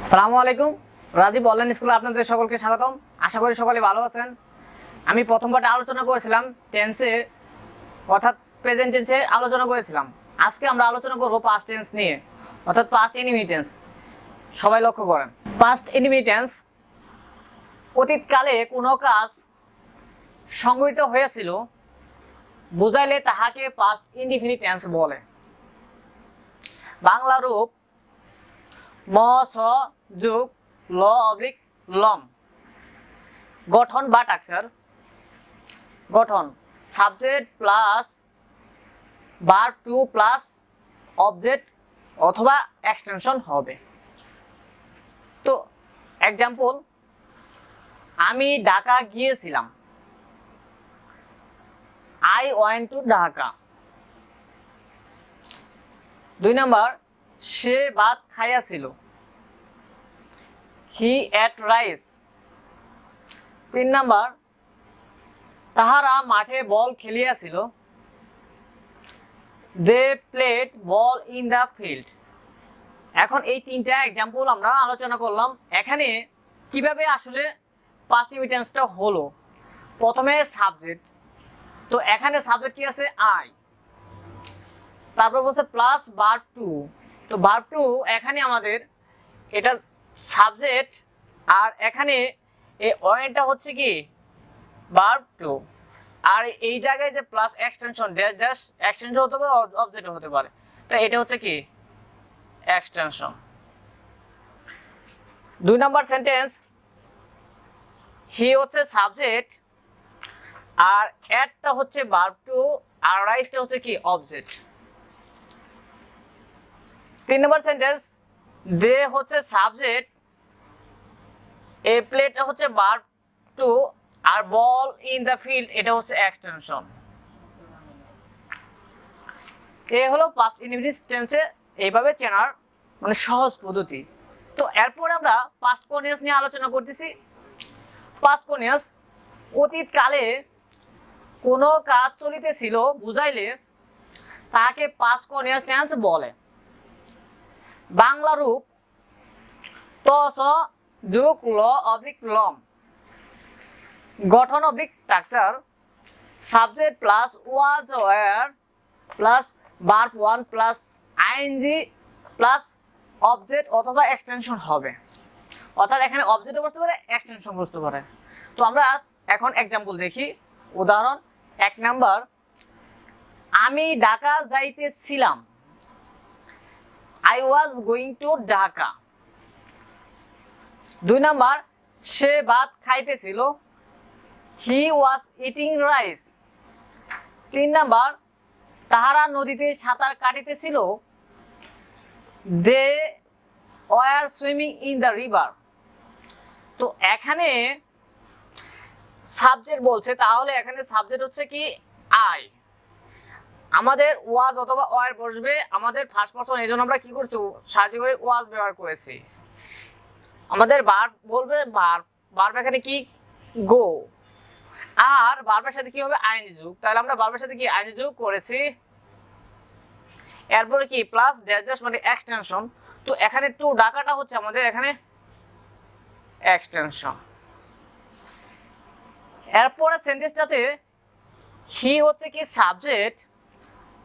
আসসালামু আলাইকুম। রাজীব অনলাইন স্কুলে আপনাদের সকলকে স্বাগতম। আশা করি সকলে ভালো আছেন। আমি প্রথম পার্টে আলোচনা করেছিলাম টেন্সের অর্থাৎ প্রেজেন্ট টেন্সের আলোচনা করেছিলাম। আজকে আমরা আলোচনা করব পাস্ট টেন্স নিয়ে অর্থাৎ পাস্ট ইনডিফিনিট টেন্স। সবাই লক্ষ্য করেন, পাস্ট ইনডিফিনিট টেন্স অতীতকালে কোনো কাজ সংঘটিত হয়েছিল বুঝাইলে তাহাকে পাস্ট ইনডিফিনিট টেন্স বলে। বাংলা রূপ ম স যোগ ল অবলিক লম। গঠন বা স্ট্রাকচার। গঠন subject plus verb two plus object অথবা এক্সটেনশন হবে। তো এক্সাম্পল, আমি ঢাকা গিয়েছিলাম, I went to Dhaka. 2 number, সে ভাত খাইয়াছিল, হি এট রাইস। 3 নাম্বার, তাহারা মাঠে বল খেলিয়াছিল, they played ball in the field. এখন এই 3টা এক্সাম্পল আমরা আলোচনা করলাম। এখানে কিভাবে আসলে পাস্ট ইনডিফিনিট টেন্সটা হলো। প্রথমে সাবজেক্ট, তো এখানে সাবজেক্ট কি আছে? আই। তারপর বলছে প্লাস ভার্ব টু, তো ভার্ব টু এখানে আমাদের এটা সাবজেক্ট, আর এখানে এই ওয়েন্টটা হচ্ছে কি ভার্ব টু, আর এই জায়গায় যে plus extension dash dash extension হতে পারে, অবজেক্ট হতে পারে। তো এটা হচ্ছে কি এক্সটেনশন। 2 নাম্বার সেন্টেন্স, হি হচ্ছে সাবজেক্ট, আর এটটা হচ্ছে ভার্ব টু, আর রাইসটা হচ্ছে কি অবজেক্ট। 3 নাম্বার সেন্টেন্স, দে হচ্ছে সাবজেক্ট, এ প্লেটটা হচ্ছে ভার্ব টু, আর বল ইন দ্য ফিল্ড এটা হচ্ছে এক্সটেনশন। এ হলো পাস্ট ইনডিফিনিট টেন্সে এইভাবে চেনার মানে সহজ পদ্ধতি। তো এরপরে আমরা পাস্ট কন্টিনিউয়াস নিয়ে আলোচনা করতেছি। পাস্ট কন্টিনিউয়াস অতীতকালে কোনো কাজ চলিতেছিল বুঝাইলে তাকে পাস্ট কন্টিনিউয়াস টেন্স বলে। বাংলা রূপ ত স যোগ ল অবলিক লম। গঠন oblique structure subject plus was were plus verb one plus ING plus object অথবা এক্সটেনশন হবে। অর্থাৎ এখানে অবজেক্টও বসতে পারে, এক্সটেনশন বসতে পারে। তো আমরা এখন এক্সাম্পল দেখি। উদাহরণ 1 নাম্বার, আমি ঢাকা যাইতেছিলাম, I was going to Dhaka. 2 number, সে ভাত খাইতেছিল, he was eating rice. 3 number, তাহারা নদীতে সাঁতার কাটিতেছিল, they were swimming in the river. তো এখানে সাবজেক্ট বলছে, তাহলে এখানে সাবজেক্ট হচ্ছে কি আই। আমাদের ওয়াজ অথবা ওয়ার বসবে আমাদের ফার্স্ট পারসন, এই জন্য আমরা কি করছি সাহায্য করে ওয়াজ ব্যবহার করেছি। আমাদের ভার্ব বলবে, ভার্ব এখানে কি গো, আর ভার্বের সাথে কি হবে আইএনজি যোগ। তাহলে আমরা ভার্বের সাথে কি আইএনজি যোগ করেছি। এরপরে কি প্লাস ড্যাশ ড্যাশ মানে এক্সটেনশন। তো এখানে টু ঢাকাটা হচ্ছে আমাদের এখানে এক্সটেনশন। এরপরে সেন্টেন্সটাতে হি হচ্ছে কি সাবজেক্ট,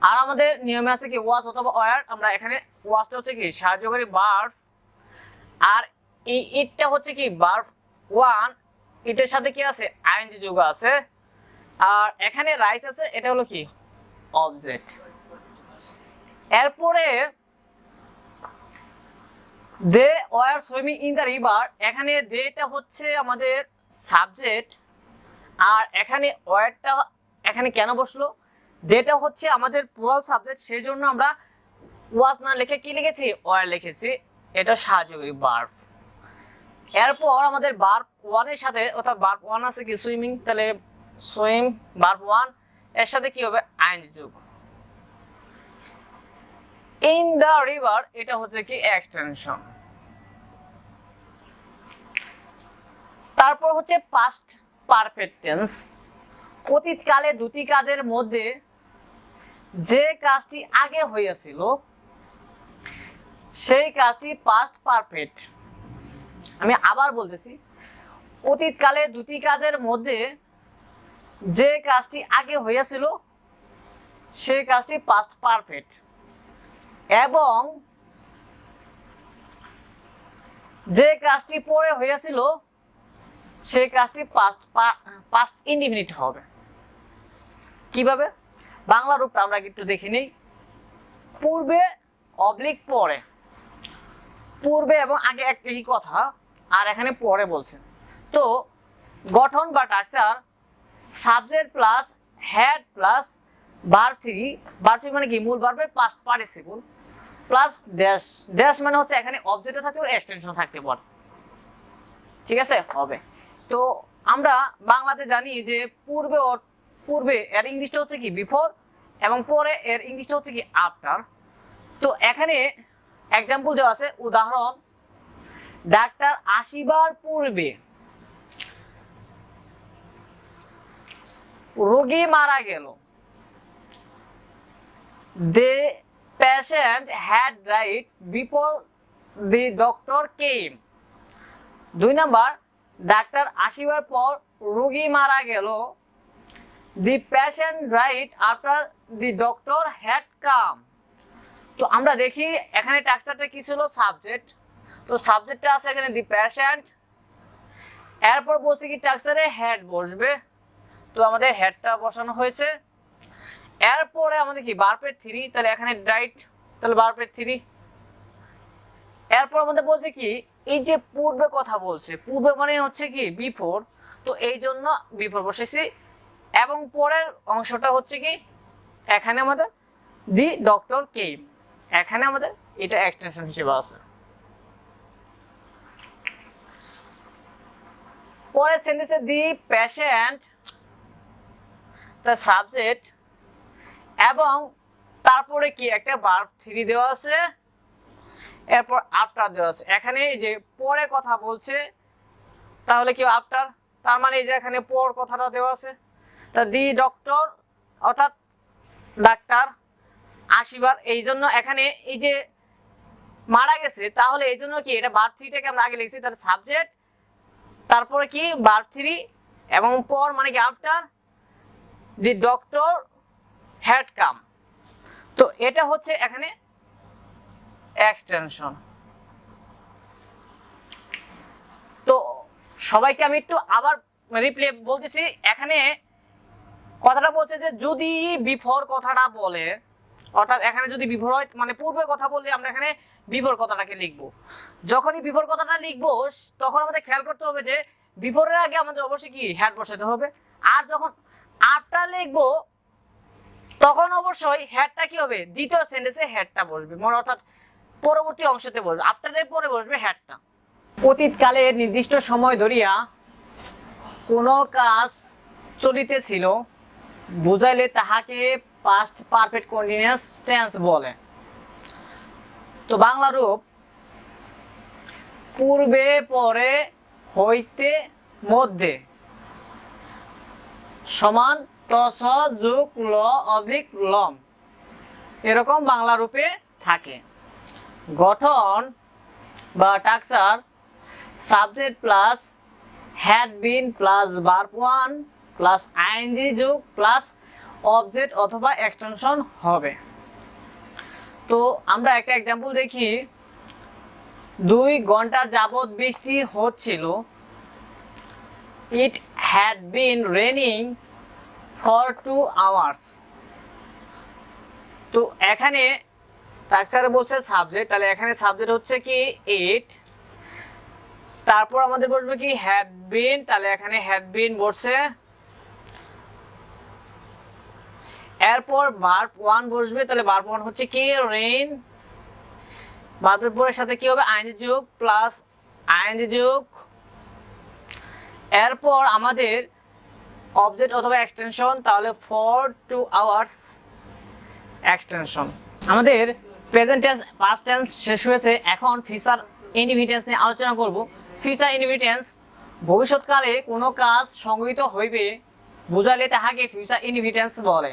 আর আমাদের নিয়মে আছে কি ওয়াজ অথবা ওয়্যার। আমরা এখানে ওয়াজটা হচ্ছে কি সাহায্যকারী ভার্ব, আর ইটটা হচ্ছে কি ভার্ব ওয়ান, ইটের সাথে কি আছে আইএনজি যোগ আছে, আর এখানে রাইস আছে, এটা হলো কি অবজেক্ট। এরপরে they were swimming in the river, এখানে দেটা হচ্ছে আমাদের সাবজেক্ট, আর এখানে ওয়ারটা এখানে কেন বসলো, দেটা হচ্ছে আমাদের প্লুরাল সাবজেক্ট, সেই জন্য আমরা ওয়াজ না লিখে কি লিখেছি ওয়ার লিখেছি, এটা সাহায্যকারী ভার্ব। এরপর আমাদের ভার্ব ওয়ানের সাথে অর্থাৎ ভার্ব ওয়ান আছে কি সুইমিং, তাহলে সুইম ভার্ব ওয়ান, এর সাথে কি হবে আইএনজি যোগ। ইন দ্য রিভার এটা হচ্ছে কি এক্সটেনশন। তারপর হচ্ছে পাস্ট পারফেক্ট টেন্স। অতীতকালে দুটি কাজের মধ্যে যে কাজটি আগে হয়েছিল সেই কাজটি পাস্ট পারফেক্ট। আমি আবার বলতেছি, অতীতকালে দুটি কাজের মধ্যে যে কাজটি আগে হয়েছিল সেই কাজটি পাস্ট পারফেক্ট, এবং যে কাজটি পরে হয়েছিল সেই কাজটি পাস্ট ইনডিফিনিট হবে। কিভাবে? বাংলা রূপটা আমরা একটু দেখে নিই। পূর্বে অবলিক পরে, পূর্বে এবং আগে একই কথা, আর এখানে পরে বলছে। তো গঠন বা structure subject plus had plus verb three, verb three মানে কি মূল ভার্বের past participle plus dash, dash মানে হচ্ছে এখানে অবজেক্টও থাকতে পারে এক্সটেনশন থাকতে পারে, ঠিক আছে হবে। তো আমরা বাংলাতে জানি যে পূর্বে এর ইংলিশটা হচ্ছে কি বিফোর, এবং পরে এর ইংলিশটা হচ্ছে কি আফটার। তো এখানে এক্সাম্পল দেওয়া আছে, উদাহরণ, ডাক্তার আসিবার পূর্বে রোগী মারা গেল। The patient had died before the doctor came. 2 number, doctor আসিবার পর রোগী মারা গেল। The patient died after the doctor had come. তো আমরা দেখি এখানে স্ট্রাকচারটা কি ছিল, সাবজেক্ট। তো সাবজেক্টটা আছে এখানে দি পেশেন্ট, এরপর বলছি কি স্ট্রাকচারে হেড বসবে, তো আমাদের হেডটা বসানো হয়েছে। এরপরে আমাদের কি ভার্বের থ্রি, তাহলে এখানে ডাইট, তাহলে ভার্বের থ্রি। এরপর আমাদের বলছে কি এই যে পূর্বে কথা বলছে, পূর্বে মানে হচ্ছে কি বিফোর, তো এই জন্য বিফোর বসেছি, এবং পরের অংশটা হচ্ছে কি এখানে আমাদের দি ডক্টর কেম, এখানে আমাদের এটা এক্সটেনশন হিসেবে আছে। পরের সেন্টেন্সে দি পেশেন্ট the সাবজেক্ট, এবং তারপরে কি একটা ভার্ব থ্রি দেওয়া আছে, এরপর আফটার দেওয়া আছে। এখানে যে পরে কথা বলছে তাহলে কি আফটার, তার মানে এই যে এখানে পর কথাটা দেওয়া আছে। তা দি ডক্টর অর্থাৎ ডাক্তার আসিবার, এই জন্য এখানে এই যে মারা গেছে, তাহলে এই জন্য কি এটা ভার্ব থ্রিটাকে আমরা আগে লিখছি, তার সাবজেক্ট, তারপরে কি ভার্ব থ্রি, এবং পর মানে কি after the doctor had come. তো এটা হচ্ছে এখানে এক্সটেনশন। তো সবাইকে আমি একটু আবার রিপ্লে বলতেছি, এখানে কথাটা বলছে যে যদি বিফোর কথাটা বলে, অর্থাৎ এখানে যদি বিফোর হয় মানে পূর্বে কথা বললে আমরা এখানে বিফোর কথাটাকে লিখবো। যখনই বিফোর কথাটা লিখবো তখন আমাদের খেয়াল করতে হবে যে বিফোরের আগে আমাদের অবশ্যই কি হ্যাড বসাতে হবে, আর যখন আফটার লিখবো তখন অবশ্যই হ্যাডটা কি হবে, দ্বিতীয় সেন্টেন্সে হ্যাডটা বসবে, মানে অর্থাৎ পরবর্তী অংশতে বসবে, আফটারের পরে বসবে হ্যাডটা। অতীতকালে নির্দিষ্ট সময় ধরিয়া কোনো কাজ চলিতেছিল বুঝাইলে তাহাকে পাস্ট পারফেক্ট কন্টিনিউয়াস টেন্স বলে। তো বাংলা রূপ পূর্বে পরে হইতে মধ্যে সমান তস যুগ ল অবলিক লম, এরকম বাংলা রূপে থাকে। গঠন বা structure subject plus had been plus verb one plus ING যুগ প্লাস অবজেক্ট অথবা এক্সটেনশন হবে। তো আমরা একটা এক্সাম্পল দেখি, 2 ঘন্টা যাবত বৃষ্টি হচ্ছিল। It had been raining for 2 hours. তো এখানে স্ট্রাকচারে বলছে সাবজেক্ট, তাহলে এখানে সাবজেক্ট হচ্ছে কি ইট, তারপর আমাদের বসবে কি হ্যাড বিন, তাহলে এখানে হ্যাড বিন বসছে, এরপর ভার্ব ওয়ান বসবে, তাহলে ভার্ব ওয়ান হচ্ছে কি রেইন, ভার্বের পরের সাথে কি হবে আইএনজি যোগ প্লাস আইএনজি যোগ, এরপর আমাদের অবজেক্ট অথবা এক্সটেনশন, তাহলে ফর 2 আওয়ার্স এক্সটেনশন। আমাদের প্রেজেন্ট টেন্স পাস্ট টেন্স শেষ হয়েছে, এখন ফিউচার ইনডিফিনিট নিয়ে আলোচনা করব। ফিউচার ইনডিফিনিট ভবিষ্যৎকালে কোনো কাজ সংগঠিত হইবে বুঝাইলে তাহাকে ফিউচার ইনডিফিনিট বলে।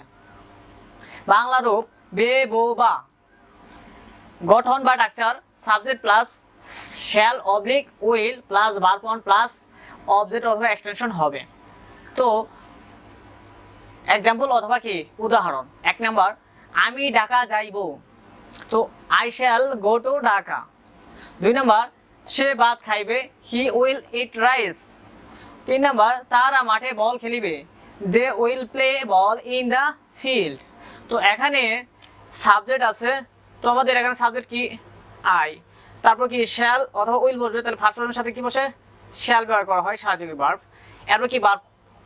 বাংলা রূপ বে বো বা। গঠন বা structure subject plus shall oblique will plus verb one plus object অথবা এক্সটেনশন হবে। তো এক্সাম্পল অথবা কি উদাহরণ, 1 নাম্বার আমি ঢাকা যাইব, তো I shall go to Dhaka. 2 number সে ভাত খাইবে, he will eat rice. 3 number তারা মাঠে বল খেলিবে, they will play ball in the field. তো এখানে সাবজেক্ট আছে, তো আমাদের এখানে সাবজেক্ট কি আই, তারপর কি শ্যাল অথবা উইল বসবে, তাহলে ফার্স্ট পার্সনের সাথে কি বসে শ্যাল ব্যবহার করা হয় সাহায্যকারী ভার্ব। এরপর কি ভার্ব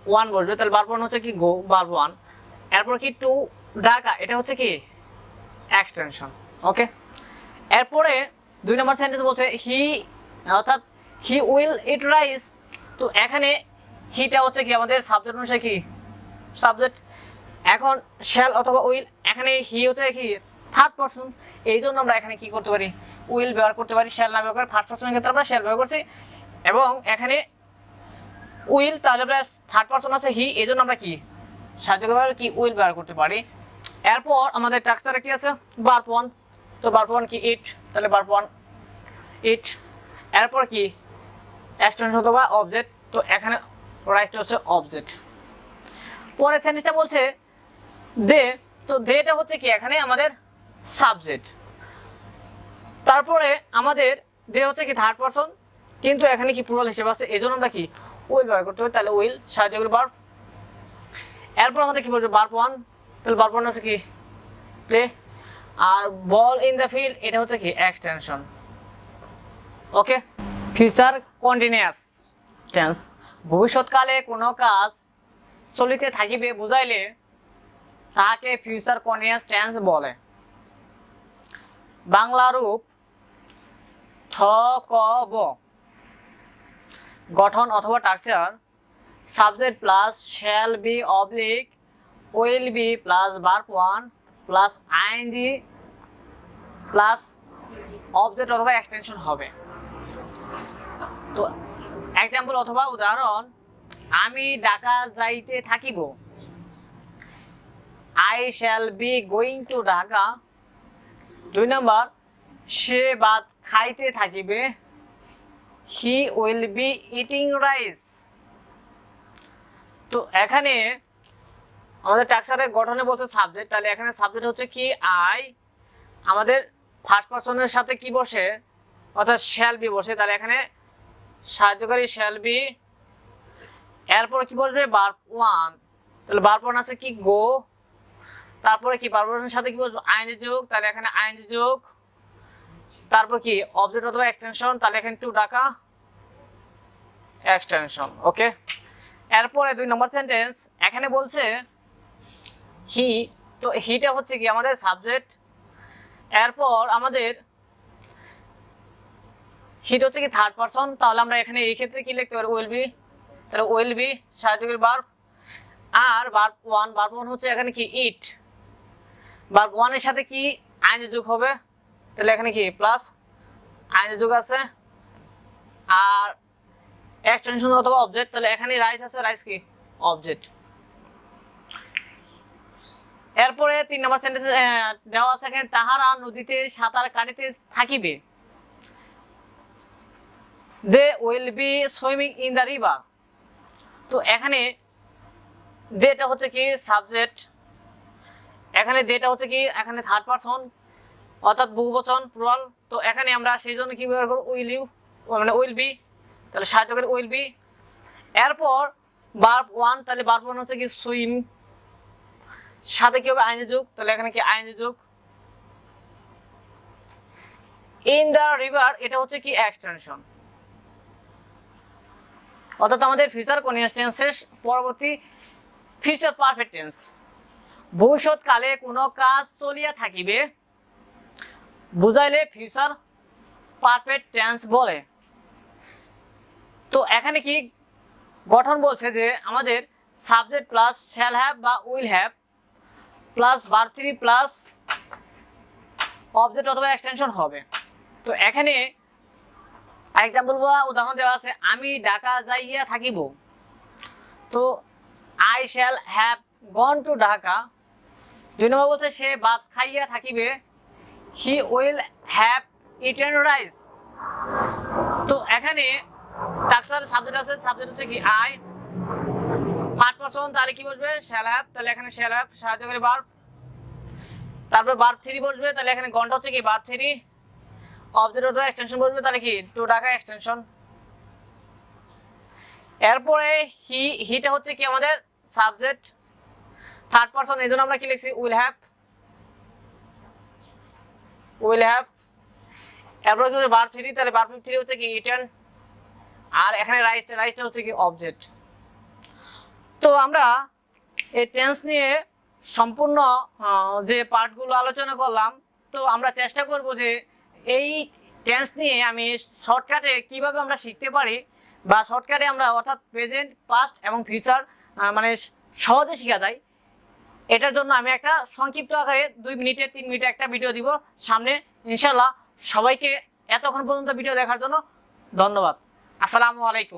ওয়ান বসবে, তাহলে ভার্ব ওয়ান হচ্ছে কি গো, ভার্ব ওয়ান। এরপর কি টু ঢাকা, এটা হচ্ছে কি এক্সটেনশন। ওকে, এরপরে 2 নম্বর সেন্টেন্স বলছে হি অর্থাৎ হি উইল ইট রাইস। তো এখানে হিটা হচ্ছে কি আমাদের সাবজেক্ট অনুসারে কি সাবজেক্ট। এখন শ্যাল অথবা উইল, এখানে হি হচ্ছে কি থার্ড পারসন, এই জন্য আমরা এখানে কি করতে পারি উইল ব্যবহার করতে পারি, শ্যাল না ব্যবহার করে ফার্স্ট পারসনের ক্ষেত্রে আমরা শ্যাল ব্যবহার করছি। এবং এখানে উইল তাহলে থার্ড পারসন আছে হি, এই জন্য আমরা কি সাহায্যকারী কি উইল ব্যবহার করতে পারি। এরপর আমাদের স্ট্রাকচারে কি আছে ভার্ব ওয়ান, তো ভার্ব ওয়ান কি ইট, তাহলে ভার্ব ওয়ান ইট। এরপর কি এক্সটেনশন অথবা অবজেক্ট, তো এখানে রাইটটা হচ্ছে অবজেক্ট। পরের সেন্টেন্সটা বলছে দে, তো দেটা হচ্ছে কি এখানে আমাদের সাবজেক্ট। তারপরে আমাদের দে হচ্ছে কি থার্ড পারসন, কিন্তু এখানে কি প্লুরাল হিসেবে আছে, এই জন্য আমরা কি উইল ব্যবহার করতে হবে, তাহলে উইল সাহায্যকারী ভার্ব। এরপর আমাদের কি বলছে ভার্ব ওয়ান, তাহলে ভার্ব ওয়ান আছে কি প্লে, আর বল ইন দ্য ফিল্ড এটা হচ্ছে কি extension. Okay, future continuous tense, ভবিষ্যৎকালে কোনো কাজ চলিতে থাকিবে বুঝাইলে তাকে ফিউচার কন্টিনিউয়াস টেন্স বলে। বাংলা রূপ থ ক ব, গঠন অথবা structure subject plus shall be oblique will be plus verb one plus ING plus object অথবা এক্সটেনশন হবে। তো এক্সাম্পল অথবা উদাহরণ, আমি ঢাকা যাইতে থাকিব, I shall be going to Dhaka. 2 নম্বর সে ভাত খাইতে থাকিবে, he will be eating rice. তো এখানে আমাদের স্ট্রাকচারের গঠনে বলছে সাবজেক্ট, তাহলে এখানে সাবজেক্ট হচ্ছে কি আই, আমাদের ফার্স্ট পারসনের সাথে কি বসে অর্থাৎ শ্যাল বি বসে, তাহলে এখানে সাহায্যকারী শ্যাল বি। এরপরে কি বসবে ভার্ব ওয়ান, তাহলে ভার্ব ওয়ান আছে কি গো, তারপরে কি ভার্ব ওয়ানের সাথে কি বসবে আইএনজি যোগ, তাহলে এখানে আইএনজি যোগ। তারপর কি অবজেক্ট অথবা এক্সটেনশন, তাহলে এখানে টু ঢাকা এক্সটেনশন। ওকে, এরপরে 2 নম্বর সেন্টেন্স এখানে বলছে হি, তো হিটা হচ্ছে কি আমাদের সাবজেক্ট। এরপর আমাদের হিট হচ্ছে কি থার্ড পারসন, তাহলে আমরা এখানে এই ক্ষেত্রে কি লিখতে পারি উইল বি, তাহলে উইল বি সাহায্যকারী ভার্ব। আর ভার্ব ওয়ান হচ্ছে এখানে কি ইট, ভার্ব ওয়ানের সাথে কি আইএনজি যোগ হবে, তাহলে এখানে কি প্লাস আইএনজি যোগ আছে। আর এক্সটেনশন অথবা অবজেক্ট, তাহলে এখানে রাইস আছে, রাইস কি অবজেক্ট। এরপরে 3 নম্বর সেন্টেন্স দেওয়া আছে এখানে তাহারা নদীতে সাঁতার কাটিতে থাকিবে, they will be swimming in the river. তো এখানে দেটা হচ্ছে কি সাবজেক্ট, এখানে দেটা হচ্ছে কি এখানে থার্ড পারসন অর্থাৎ বহুবচন প্লুরাল। তো এখানে আমরা সেই জন্য কি ব্যবহার করব উইল ইউ, মানে উইল বি, তাহলে সাহায্যকারী উইল বি। এরপর ভার্ব ওয়ান, তাহলে ভার্ব ওয়ান হচ্ছে কি সুইম, সাথে কি হবে আইএনজি যোগ, তাহলে এখানে কি আইএনজি যোগ। ইন দ্য রিভার এটা হচ্ছে কি এক্সটেনশন। অর্থাৎ আমাদের ফিউচার কন্টিনিউয়াস টেন্সের পরবর্তী ফিউচার পারফেক্ট টেন্স, ভবিষ্যৎকালে কোনো কাজ চলিয়া থাকিবে বুঝাইলে ফিউচার পারফেক্ট টেন্স বলে। তো এখানে কি গঠন বলছে যে আমাদের সাবজেক্ট প্লাস শ্যাল হ্যাভ বা will have plus verb three plus object অথবা এক্সটেনশন হবে। তো এখানে এক্সাম্পল বা উদাহরণ দেওয়া আছে, আমি ঢাকা যাইয়া থাকিব, তো I shall have gone to Dhaka. 2 নম্বর বলছে সে ভাত খাইয়া থাকিবে, he will have eaten rice. তো এখানে টাক্সার সাবজেক্ট আছে, সাবজেক্ট হচ্ছে কি আই, ফার্স্ট পারসন, তাহলে কি বসবে শ্যাল হ্যাভ, তাহলে এখানে শ্যাল হ্যাভ সাহায্যকারী ভার্ব, তারপরে ভার্ব 3 বসবে, তাহলে এখানে ঘন্টা হচ্ছে কি ভার্ব 3, অবজেক্ট অথবা এক্সটেনশন বসবে, তাহলে কি টু টাকা এক্সটেনশন। এরপরে হিটা হচ্ছে কি আমাদের সাবজেক্ট, থার্ড পারসন, এই জন্য আমরা কি লিখছি উইল হ্যাভ, উইল হ্যাভ। এরপরে কি ভার্ব 3, তাহলে ভার্ব 3 হচ্ছে কি ইটেন, আর এখানে রাইসটা হচ্ছে কি অবজেক্ট। তো আমরা এই টেন্স নিয়ে সম্পূর্ণ যে পার্টগুলো আলোচনা করলাম, তো আমরা চেষ্টা করব যে এই টেন্স নিয়ে আমি শর্টকাটে কিভাবে আমরা শিখতে পারি, বা শর্টকাটে আমরা অর্থাৎ প্রেজেন্ট, পাস্ট এবং ফিউচার মানে সহজে শেখা যায়, এটার জন্য আমি একটা সংক্ষিপ্ত আকারে 2 মিনিটে 3 মিনিটে একটা ভিডিও দিব সামনে ইনশাল্লাহ। সবাইকে এতক্ষণ পর্যন্ত ভিডিও দেখার জন্য ধন্যবাদ। আসসালামু আলাইকুম।